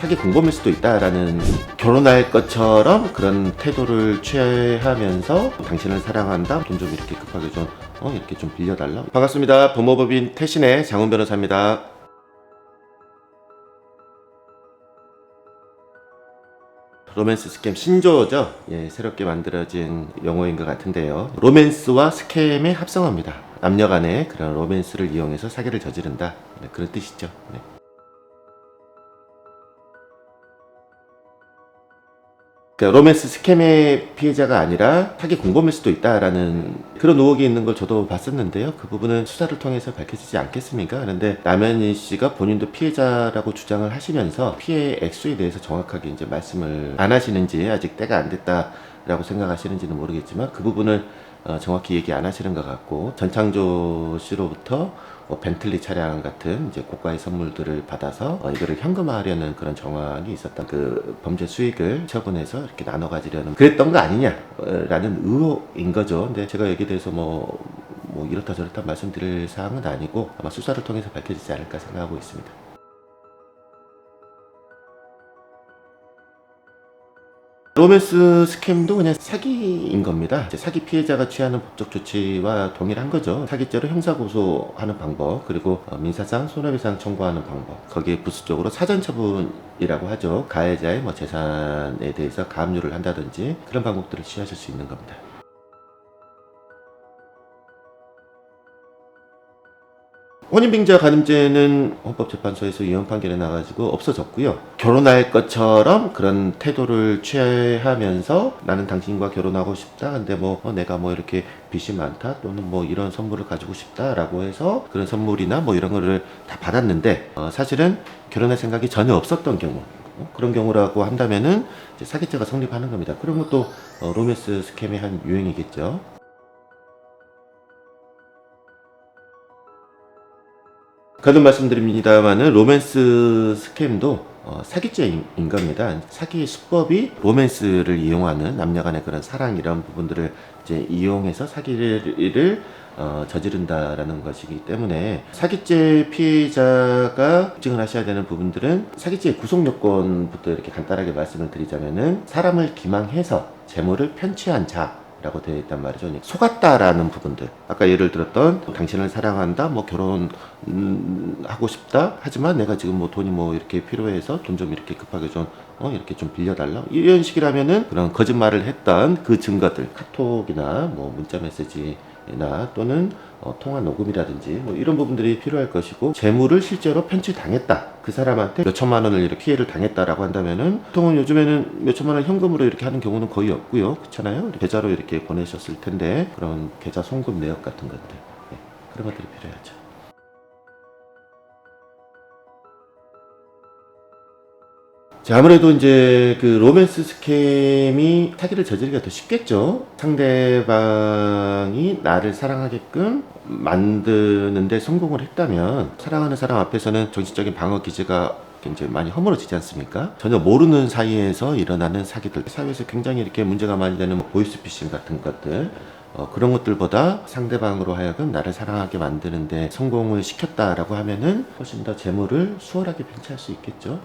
사기 공범일 수도 있다라는, 결혼할 것처럼 그런 태도를 취하면서 당신을 사랑한다, 돈 좀 이렇게 급하게 좀 이렇게 좀 빌려달라. 반갑습니다. 법무법인 태신의 장훈 변호사입니다. 로맨스 스캠 신조어죠. 예, 새롭게 만들어진 용어인 것 같은데요. 로맨스와 스캠의 합성어입니다. 남녀 간의 그런 로맨스를 이용해서 사기를 저지른다. 네, 그런 뜻이죠. 네. 그러니까 로맨스 스캠의 피해자가 아니라 사기 공범일 수도 있다라는 그런 의혹이 있는 걸 저도 봤었는데요. 그 부분은 수사를 통해서 밝혀지지 않겠습니까? 그런데 남현희 씨가 본인도 피해자라고 주장을 하시면서 피해 액수에 대해서 정확하게 이제 말씀을 안 하시는지, 아직 때가 안 됐다라고 생각하시는지는 모르겠지만 그 부분을 정확히 얘기 안 하시는 것 같고, 전창조 씨로부터 벤틀리 차량 같은 이제 고가의 선물들을 받아서 이거를 현금화하려는 그런 정황이 있었던, 그 범죄 수익을 처분해서 이렇게 나눠 가지려는 그랬던 거 아니냐라는 의혹인 거죠. 근데 제가 여기에 대해서 뭐 이렇다 저렇다 말씀드릴 사항은 아니고 아마 수사를 통해서 밝혀지지 않을까 생각하고 있습니다. 로맨스 스캠도 그냥 사기인 겁니다. 이제 사기 피해자가 취하는 법적 조치와 동일한 거죠. 사기죄로 형사고소하는 방법, 그리고 민사상 손해배상 청구하는 방법, 거기에 부수적으로 사전처분이라고 하죠. 가해자의 재산에 대해서 가압류를 한다든지 그런 방법들을 취하실 수 있는 겁니다. 혼인빙자 가늠죄는 헌법재판소에서 위헌 판결이 나가지고 없어졌고요. 결혼할 것처럼 그런 태도를 취하면서 나는 당신과 결혼하고 싶다, 근데 내가 이렇게 빚이 많다, 또는 이런 선물을 가지고 싶다라고 해서 그런 선물이나 이런 거를 다 받았는데 사실은 결혼할 생각이 전혀 없었던 경우, 그런 경우라고 한다면은 이제 사기죄가 성립하는 겁니다. 그런 것도 로맨스 스캠의 한 유형이겠죠. 거듭 말씀드립니다만은 로맨스 스캠도 사기죄인 겁니다. 사기의 수법이 로맨스를 이용하는, 남녀 간의 그런 사랑 이런 부분들을 이제 이용해서 사기를 저지른다라는 것이기 때문에, 사기죄 피해자가 입증을 하셔야 되는 부분들은 사기죄의 구속 요건부터 이렇게 간단하게 말씀을 드리자면은, 사람을 기망해서 재물을 편취한 자 라고 되어 있단 말이죠. 속았다라는 부분들, 아까 예를 들었던 당신을 사랑한다, 결혼하고 싶다, 하지만 내가 지금 돈이 이렇게 필요해서 돈 좀 이렇게 급하게 좀 이렇게 좀 빌려달라, 이런 식이라면은 그런 거짓말을 했던 그 증거들, 카톡이나 문자 메시지나 또는 통화 녹음이라든지 이런 부분들이 필요할 것이고, 재물을 실제로 편취당했다, 그 사람한테 몇 천만 원을 이렇게 피해를 당했다라고 한다면은, 보통은 요즘에는 몇 천만 원 현금으로 이렇게 하는 경우는 거의 없고요, 그렇잖아요. 계좌로 이렇게 보내셨을 텐데 그런 계좌 송금 내역 같은 것들, 그런 것들이 필요하죠. 자, 아무래도 이제 그 로맨스 스캠이 사기를 저지르기가 더 쉽겠죠. 상대방이 나를 사랑하게끔 만드는데 성공을 했다면, 사랑하는 사람 앞에서는 정신적인 방어 기제가 굉장히 많이 허물어지지 않습니까? 전혀 모르는 사이에서 일어나는 사기들, 사회에서 굉장히 이렇게 문제가 많이 되는 보이스피싱 같은 것들, 그런 것들보다 상대방으로 하여금 나를 사랑하게 만드는데 성공을 시켰다라고 하면은 훨씬 더 재물을 수월하게 편취할 수 있겠죠.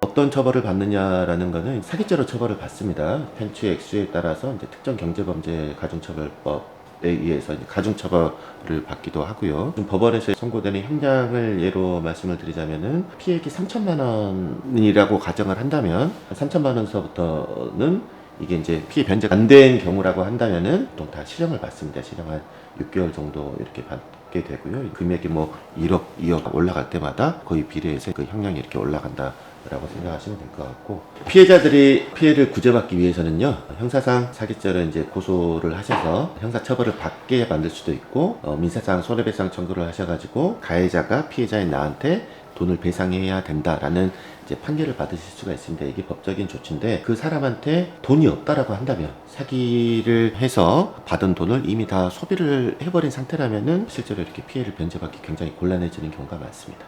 어떤 처벌을 받느냐라는 것은 사기죄로 처벌을 받습니다. 편취 액수에 따라서 이제 특정 경제범죄 가중처벌법에 의해서 이제 가중처벌을 받기도 하고요. 좀 법원에서 선고되는 형량을 예로 말씀을 드리자면은, 피해액이 3천만 원이라고 가정을 한다면 3천만 원서부터는 이게 이제 피해 변제가 안 된 경우라고 한다면은 보통 다 실형을 받습니다. 실형 한 6개월 정도 이렇게 받게 되고요. 금액이 1억, 2억 올라갈 때마다 거의 비례해서 그 형량이 이렇게 올라간다 라고 생각하시면 될 것 같고, 피해자들이 피해를 구제받기 위해서는요, 형사상 사기죄를 이제 고소를 하셔서 형사처벌을 받게 만들 수도 있고, 민사상 손해배상 청구를 하셔가지고 가해자가 피해자인 나한테 돈을 배상해야 된다라는 이제 판결을 받으실 수가 있습니다. 이게 법적인 조치인데, 그 사람한테 돈이 없다라고 한다면, 사기를 해서 받은 돈을 이미 다 소비를 해버린 상태라면은 실제로 이렇게 피해를 변제받기 굉장히 곤란해지는 경우가 많습니다.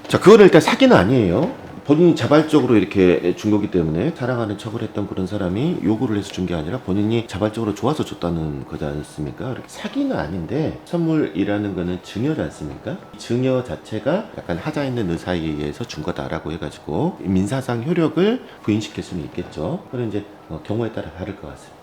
자, 그거는 일단 사기는 아니에요. 본인이 자발적으로 이렇게 준 거기 때문에 사랑하는 척을 했던 그런 사람이 요구를 해서 준 게 아니라 본인이 자발적으로 좋아서 줬다는 거지 않습니까? 이렇게 사기는 아닌데 선물이라는 거는 증여지 않습니까? 증여 자체가 약간 하자 있는 의사에 의해서 준 거다라고 해가지고 민사상 효력을 부인시킬 수는 있겠죠. 그런 이제 경우에 따라 다를 것 같습니다.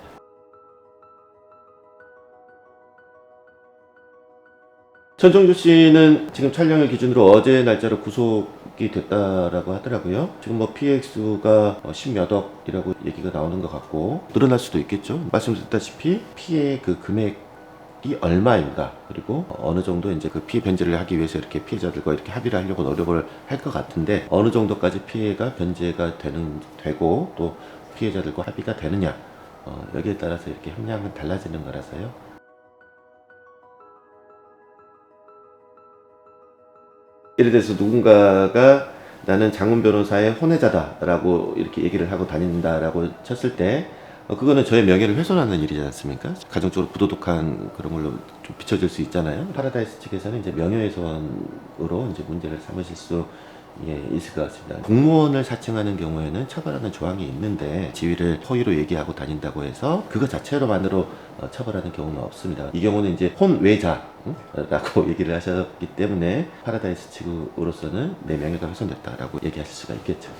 전정주 씨는 지금 촬영을 기준으로 어제 날짜로 구속이 됐다라고 하더라고요. 지금 뭐 피해 액수가 10몇 억이라고 얘기가 나오는 것 같고 늘어날 수도 있겠죠. 말씀드렸다시피 피해 그 금액이 얼마인가, 그리고 어느 정도 이제 그 피해 변제를 하기 위해서 이렇게 피해자들과 이렇게 합의를 하려고 노력을 할 것 같은데, 어느 정도까지 피해가 변제가 되고 또 피해자들과 합의가 되느냐, 여기에 따라서 이렇게 형량은 달라지는 거라서요. 예를 들어서 누군가가 나는 장문 변호사의 혼외자다라고 이렇게 얘기를 하고 다닌다라고 쳤을 때 그거는 저의 명예를 훼손하는 일이지 않습니까? 가정적으로 부도덕한 그런 걸로 좀 비춰질 수 있잖아요. 파라다이스 측에서는 이제 명예훼손으로 이제 문제를 삼으실 수 있을 것 같습니다. 공무원을 사칭하는 경우에는 처벌하는 조항이 있는데 지위를 허위로 얘기하고 다닌다고 해서 그거 자체로만으로 처벌하는 경우는 없습니다. 이 경우는 이제 혼외자라고 얘기를 하셨기 때문에 파라다이스 측으로서는 내 명예가 훼손됐다라고 얘기하실 수가 있겠죠.